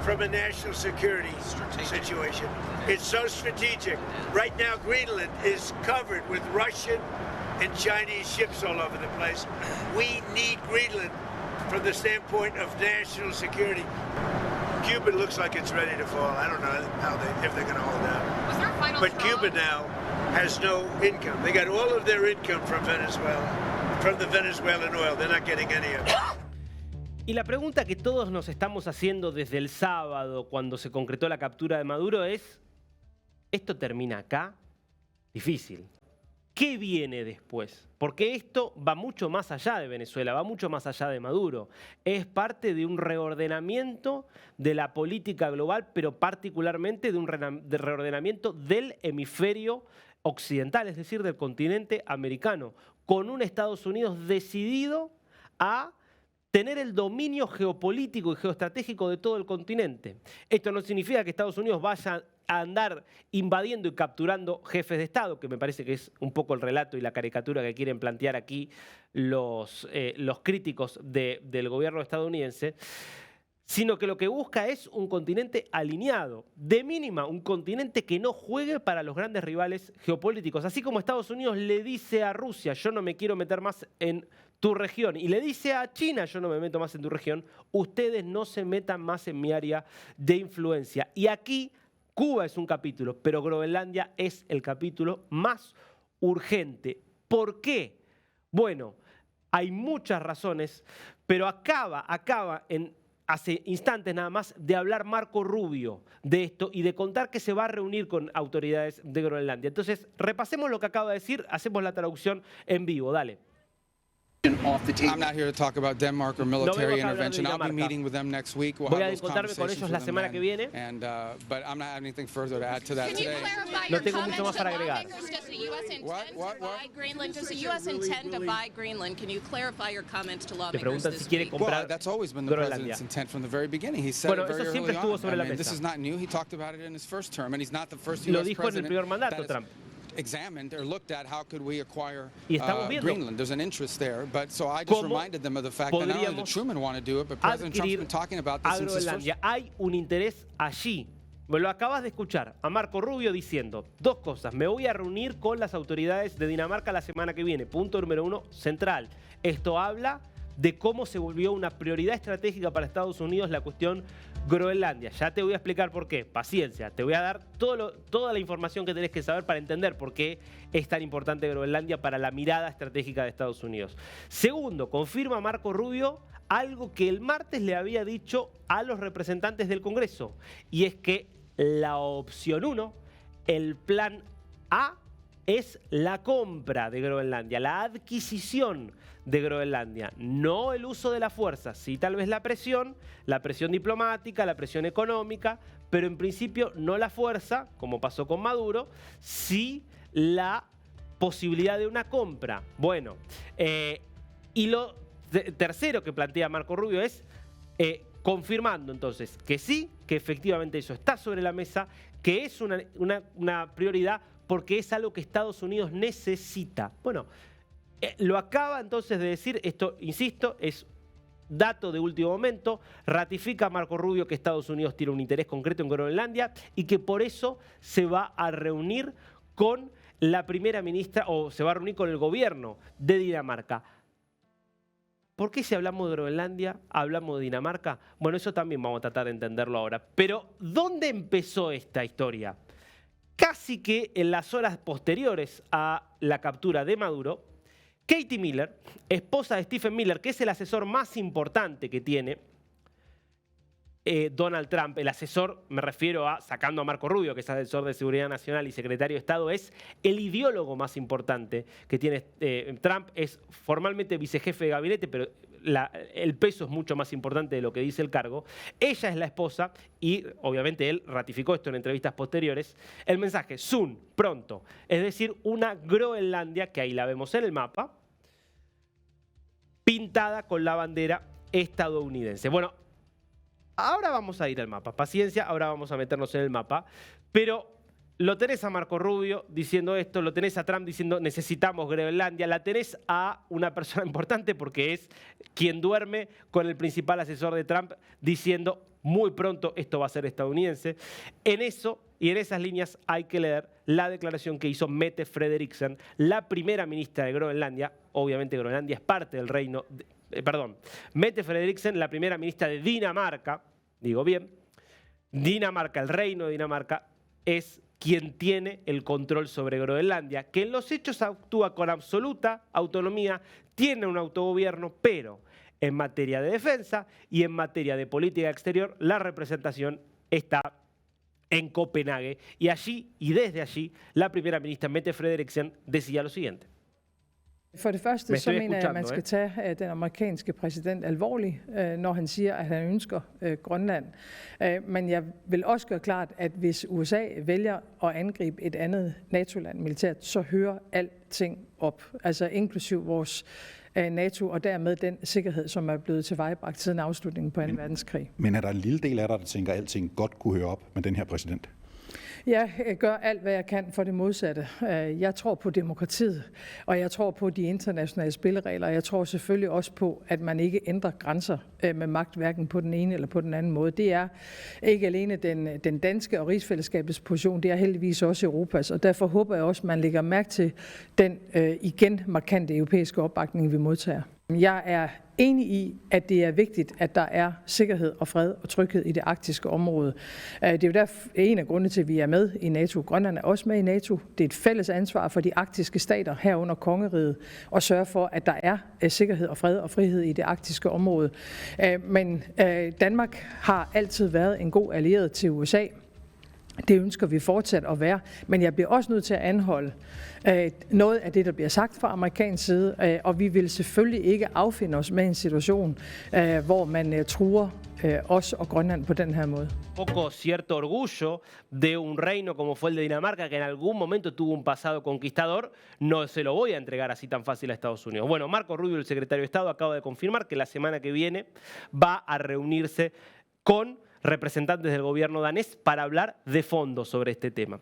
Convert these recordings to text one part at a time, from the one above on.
From a national security situation. It's so strategic. Right now, Greenland is covered with Russian and Chinese ships all over the place. We need Greenland from the standpoint of national security. Cuba looks like it's ready to fall. I don't know if they're going to hold out. But Cuba now has no income. They got all of their income from Venezuela, from the Venezuelan oil. They're not getting any of it. Y la pregunta que todos nos estamos haciendo desde el sábado, cuando se concretó la captura de Maduro, es: ¿esto termina acá? Difícil. ¿Qué viene después? Porque esto va mucho más allá de Venezuela, va mucho más allá de Maduro. Es parte de un reordenamiento de la política global, pero particularmente de un reordenamiento del hemisferio occidental, es decir, del continente americano, con un Estados Unidos decidido a tener el dominio geopolítico y geoestratégico de todo el continente. Esto no significa que Estados Unidos vaya a andar invadiendo y capturando jefes de Estado, que me parece que es un poco el relato y la caricatura que quieren plantear aquí los críticos del gobierno estadounidense, sino que lo que busca es un continente alineado, de mínima un continente que no juegue para los grandes rivales geopolíticos. Así como Estados Unidos le dice a Rusia: yo no me quiero meter más en tu región, y le dice a China: yo no me meto más en tu región, ustedes no se metan más en mi área de influencia. Y aquí Cuba es un capítulo, pero Groenlandia es el capítulo más urgente. ¿Por qué? Bueno, hay muchas razones, pero acaba hace instantes nada más de hablar Marco Rubio de esto y de contar que se va a reunir con autoridades de Groenlandia. Entonces, repasemos lo que acaba de decir, hacemos la traducción en vivo, dale. I'm not here to talk about Denmark or military intervention. I'll be meeting with them next week. We'll Voy a have those encontrarme con ellos la semana que viene. But I'm not having anything further to add to that today. No tengo mucho más para agregar. Does the U.S. intend to buy Greenland? Can you clarify your comments to Le lawmakers preguntan si this quiere week? comprar Well, that's always been the Groenlandia. president's intent from the very beginning. He said Bueno, it very eso siempre early estuvo on. sobre la This mesa. is not new. He talked about it in his first term, and he's not the first Lo U.S. dijo en el president primer mandato, that has Trump. examined or looked at how could we acquire Y estamos viendo Greenland. There's an interest there, but so I just reminded them of the fact that not only did Truman want to do it, but President Trump's been talking about this a since his first. Groenlandia. Hay un interés allí. Me lo acabas de escuchar a Marco Rubio diciendo dos cosas. Me voy a reunir con las autoridades de Dinamarca la semana que viene. Punto número uno, central. Esto habla de cómo se volvió una prioridad estratégica para Estados Unidos la cuestión Groenlandia. Ya te voy a explicar por qué. Paciencia. Te voy a dar toda la información que tenés que saber para entender por qué es tan importante Groenlandia para la mirada estratégica de Estados Unidos. Segundo, confirma Marco Rubio algo que el martes le había dicho a los representantes del Congreso, y es que la opción 1, el plan A, es la compra de Groenlandia, la adquisición de Groenlandia, no el uso de la fuerza, sí tal vez la presión diplomática, la presión económica, pero en principio no la fuerza, como pasó con Maduro, sí la posibilidad de una compra. Bueno, y lo tercero que plantea Marco Rubio es confirmando entonces que sí, que efectivamente eso está sobre la mesa, que es una prioridad porque es algo que Estados Unidos necesita. Bueno, lo acaba entonces de decir, esto, insisto, es dato de último momento, ratifica Marco Rubio que Estados Unidos tiene un interés concreto en Groenlandia y que por eso se va a reunir con la primera ministra, o se va a reunir con el gobierno de Dinamarca. ¿Por qué si hablamos de Groenlandia, hablamos de Dinamarca? Bueno, eso también vamos a tratar de entenderlo ahora. Pero, ¿dónde empezó esta historia? Casi que en las horas posteriores a la captura de Maduro, Katie Miller, esposa de Stephen Miller, que es el asesor más importante que tiene Donald Trump, el asesor, me refiero a, sacando a Marco Rubio, que es asesor de Seguridad Nacional y secretario de Estado, es el ideólogo más importante que tiene Trump, es formalmente vicejefe de gabinete, pero el peso es mucho más importante de lo que dice el cargo. Ella es la esposa y obviamente él ratificó esto en entrevistas posteriores. El mensaje, soon, pronto, es decir, una Groenlandia, que ahí la vemos en el mapa, pintada con la bandera estadounidense. Bueno, ahora vamos a ir al mapa. Paciencia, ahora vamos a meternos en el mapa. Pero lo tenés a Marco Rubio diciendo esto, lo tenés a Trump diciendo necesitamos Groenlandia, la tenés a una persona importante porque es quien duerme con el principal asesor de Trump diciendo muy pronto esto va a ser estadounidense. En eso y en esas líneas hay que leer la declaración que hizo Mette Frederiksen, la primera ministra de Groenlandia. Obviamente Groenlandia es parte del reino, Mette Frederiksen, la primera ministra de Dinamarca, digo bien, Dinamarca, el reino de Dinamarca, es quien tiene el control sobre Groenlandia, que en los hechos actúa con absoluta autonomía, tiene un autogobierno, pero en materia de defensa y en materia de política exterior, la representación está en Copenhague. Y allí, y desde allí, la primera ministra Mette Frederiksen decía lo siguiente. For det første, så mener jeg, at man skal tage den amerikanske præsident alvorligt, når han siger, at han ønsker Grønland. Men jeg vil også gøre klart, at hvis USA vælger at angribe et andet NATO-land militært, så hører alting op, altså inklusiv vores NATO og dermed den sikkerhed, som er blevet tilvejebragt siden afslutningen på 2. verdenskrig. Men er der en lille del af dig, der tænker, at alting godt kunne høre op med den her præsident? Jeg gør alt, hvad jeg kan for det modsatte. Jeg tror på demokratiet, og jeg tror på de internationale spilleregler. Jeg tror selvfølgelig også på, at man ikke ændrer grænser med magt, hverken på den ene eller på den anden måde. Det er ikke alene den danske og rigsfællesskabets position, det er heldigvis også Europas, og derfor håber jeg også, at man lægger mærke til den igen markante europæiske opbakning, vi modtager. Jeg er enig i, at det er vigtigt, at der er sikkerhed og fred og tryghed i det arktiske område. Det er jo derfor en af grundene til, at vi er med i NATO. Grønland er også med i NATO. Det er et fælles ansvar for de arktiske stater herunder kongeriget at sørge for, at der er sikkerhed og fred og frihed i det arktiske område. Men Danmark har altid været en god allieret til USA. Det ønsker vi fortsat at være, men jeg bliver også nødt til at anholde noget af det, der bliver sagt fra amerikansk side, og vi vil selvfølgelig ikke affinde os med en situation, hvor man truer os og Grønland på den her måde. Poco cierto orgullo de un reino como fue el de Dinamarca, que en algún momento tuvo un pasado conquistador, no se lo voy a entregar así tan fácil a Estados Unidos. Bueno, Marco Rubio, el secretario de Estado, acaba de confirmar que la semana que viene va a reunirse con representantes del gobierno danés para hablar de fondo sobre este tema.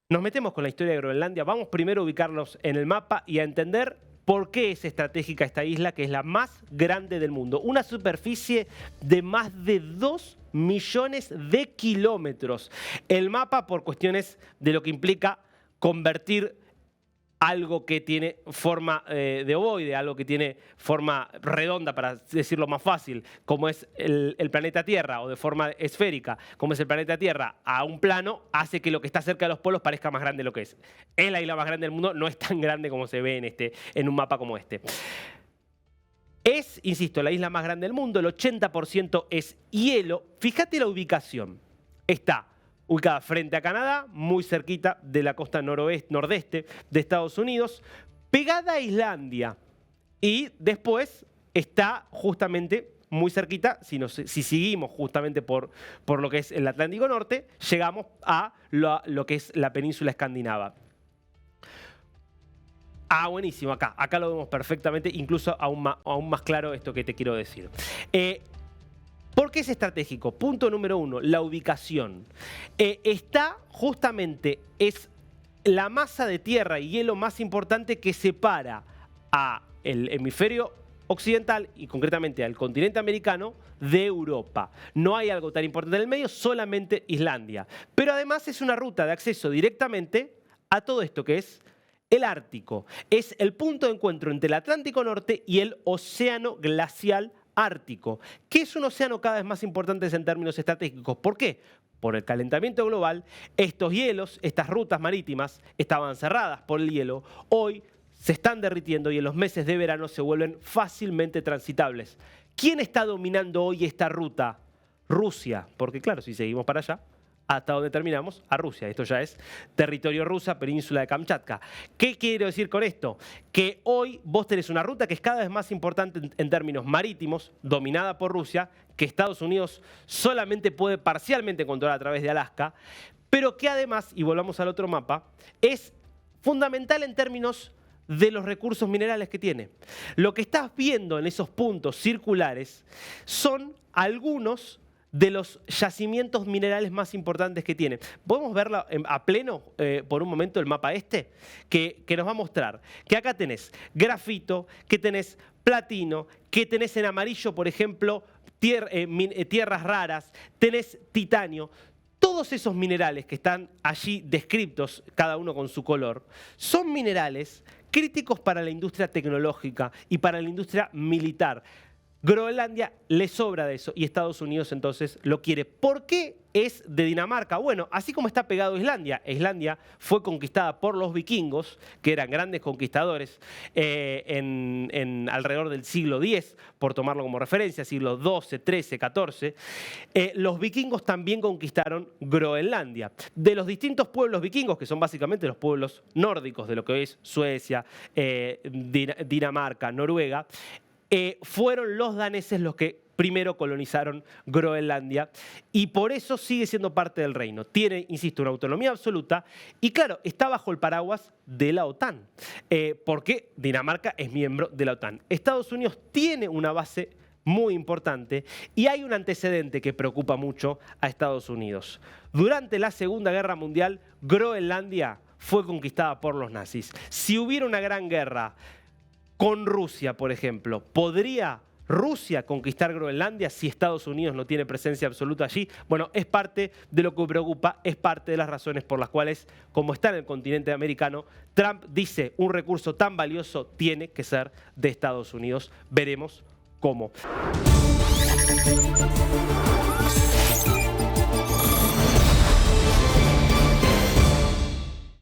Nos metemos con la historia de Groenlandia. Vamos primero a ubicarnos en el mapa y a entender por qué es estratégica esta isla, que es la más grande del mundo. Una superficie de más de 2 millones de kilómetros. El mapa, por cuestiones de lo que implica convertir algo que tiene forma de ovoide, algo que tiene forma redonda, para decirlo más fácil, como es el planeta Tierra, o de forma esférica, como es el planeta Tierra, a un plano, hace que lo que está cerca de los polos parezca más grande de lo que es. Es la isla más grande del mundo, no es tan grande como se ve en un mapa como este. Es, insisto, la isla más grande del mundo, el 80% es hielo. Fíjate la ubicación. Está ubicada frente a Canadá, muy cerquita de la costa nordeste de Estados Unidos, pegada a Islandia. Y después está justamente muy cerquita, si seguimos justamente por lo que es el Atlántico Norte, llegamos a lo que es la península escandinava. Ah, buenísimo, acá lo vemos perfectamente, incluso aún más claro esto que te quiero decir. ¿Por qué es estratégico? Punto número 1, la ubicación. Está justamente, es la masa de tierra y hielo más importante que separa al hemisferio occidental y concretamente al continente americano de Europa. No hay algo tan importante en el medio, solamente Islandia. Pero además es una ruta de acceso directamente a todo esto que es el Ártico. Es el punto de encuentro entre el Atlántico Norte y el Océano Glacial Ártico, que es un océano cada vez más importante en términos estratégicos. ¿Por qué? Por el calentamiento global, estos hielos, estas rutas marítimas, estaban cerradas por el hielo, hoy se están derritiendo y en los meses de verano se vuelven fácilmente transitables. ¿Quién está dominando hoy esta ruta? Rusia, porque claro, si seguimos para allá, hasta donde terminamos, a Rusia. Esto ya es territorio rusa, península de Kamchatka. ¿Qué quiero decir con esto? Que hoy vos tenés una ruta que es cada vez más importante en términos marítimos, dominada por Rusia, que Estados Unidos solamente puede parcialmente controlar a través de Alaska, pero que además, y volvamos al otro mapa, es fundamental en términos de los recursos minerales que tiene. Lo que estás viendo en esos puntos circulares son algunos de los yacimientos minerales más importantes que tiene. ¿Podemos verla a pleno por un momento el mapa este? Que nos va a mostrar que acá tenés grafito, que tenés platino, que tenés en amarillo, por ejemplo, tierras raras, tenés titanio. Todos esos minerales que están allí descritos, cada uno con su color, son minerales críticos para la industria tecnológica y para la industria militar. Groenlandia le sobra de eso y Estados Unidos entonces lo quiere. ¿Por qué es de Dinamarca? Bueno, así como está pegado a Islandia. Islandia fue conquistada por los vikingos, que eran grandes conquistadores alrededor del siglo X, por tomarlo como referencia, siglos XII, XIII, XIV. Los vikingos también conquistaron Groenlandia. De los distintos pueblos vikingos, que son básicamente los pueblos nórdicos de lo que hoy es Suecia, Dinamarca, Noruega, fueron los daneses los que primero colonizaron Groenlandia y por eso sigue siendo parte del reino. Tiene, insisto, una autonomía absoluta y claro, está bajo el paraguas de la OTAN, porque Dinamarca es miembro de la OTAN. Estados Unidos tiene una base muy importante y hay un antecedente que preocupa mucho a Estados Unidos. Durante la Segunda Guerra Mundial, Groenlandia fue conquistada por los nazis. Si hubiera una gran guerra con Rusia, por ejemplo, ¿podría Rusia conquistar Groenlandia si Estados Unidos no tiene presencia absoluta allí? Bueno, es parte de lo que preocupa, es parte de las razones por las cuales, como está en el continente americano, Trump dice un recurso tan valioso tiene que ser de Estados Unidos. Veremos cómo.